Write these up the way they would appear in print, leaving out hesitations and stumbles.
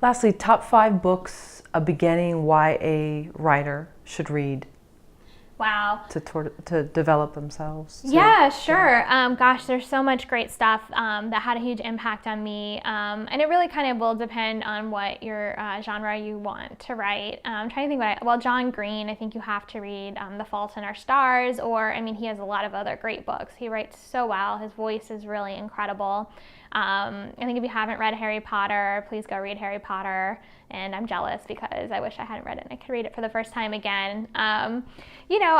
Lastly, top 5 books a beginning YA writer should read Wow. to develop themselves. Yeah, sure. Gosh, there's so much great stuff that had a huge impact on me. And it really kind of will depend on what your genre you want to write. I'm trying to think about it. Well, John Green, I think you have to read The Fault in Our Stars, or, I mean, he has a lot of other great books. He writes so well. His voice is really incredible. I think if you haven't read Harry Potter, please go read Harry Potter. And I'm jealous because I wish I hadn't read it and I could read it for the first time again.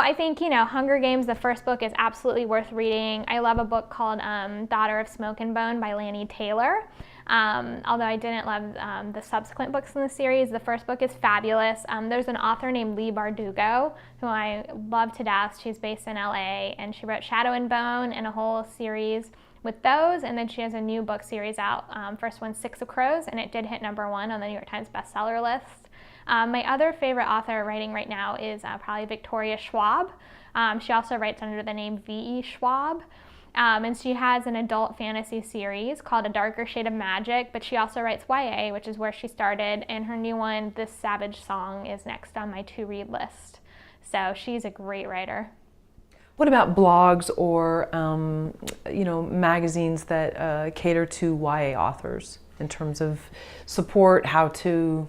I think, Hunger Games, the first book, is absolutely worth reading. I love a book called Daughter of Smoke and Bone by Lanny Taylor. Although I didn't love the subsequent books in the series, the first book is fabulous. There's an author named Leigh Bardugo, who I love to death. She's based in LA, and she wrote Shadow and Bone and a whole series with those, and then she has a new book series out. First one's Six of Crows, and it did hit #1 on the New York Times bestseller list. My other favorite author writing right now is probably Victoria Schwab. She also writes under the name V.E. Schwab. And she has an adult fantasy series called A Darker Shade of Magic, but she also writes YA, which is where she started, and her new one, This Savage Song, is next on my to-read list. So she's a great writer. What about blogs or magazines that cater to YA authors in terms of support, how to?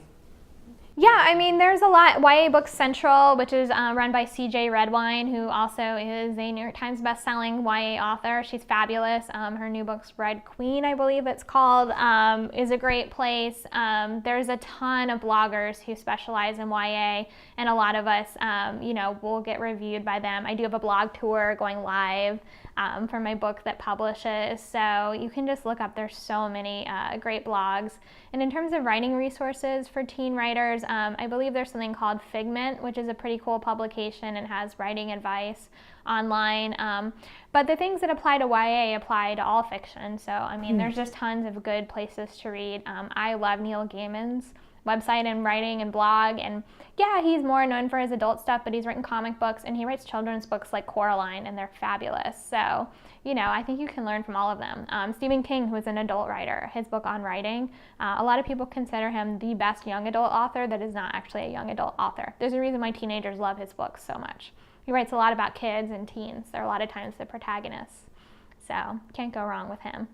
Yeah, I mean, there's a lot. YA Books Central, which is run by CJ Redwine, who also is a New York Times bestselling YA author. She's fabulous. Her new book's Red Queen, I believe it's called, is a great place. There's a ton of bloggers who specialize in YA, and a lot of us, will get reviewed by them. I do have a blog tour going live for my book that publishes, so you can just look up. There's so many great blogs. And in terms of writing resources for teen writers, I believe there's something called Figment, which is a pretty cool publication and has writing advice online. But the things that apply to YA apply to all fiction. So, I mean, there's just tons of good places to read. I love Neil Gaiman's website and writing and blog, and yeah, he's more known for his adult stuff, but he's written comic books and he writes children's books like Coraline, and they're fabulous. So, I think you can learn from all of them. Stephen King, who is an adult writer, his book on writing, a lot of people consider him the best young adult author that is not actually a young adult author. There's a reason why teenagers love his books so much. He writes a lot about kids and teens. They're a lot of times the protagonists. So, can't go wrong with him.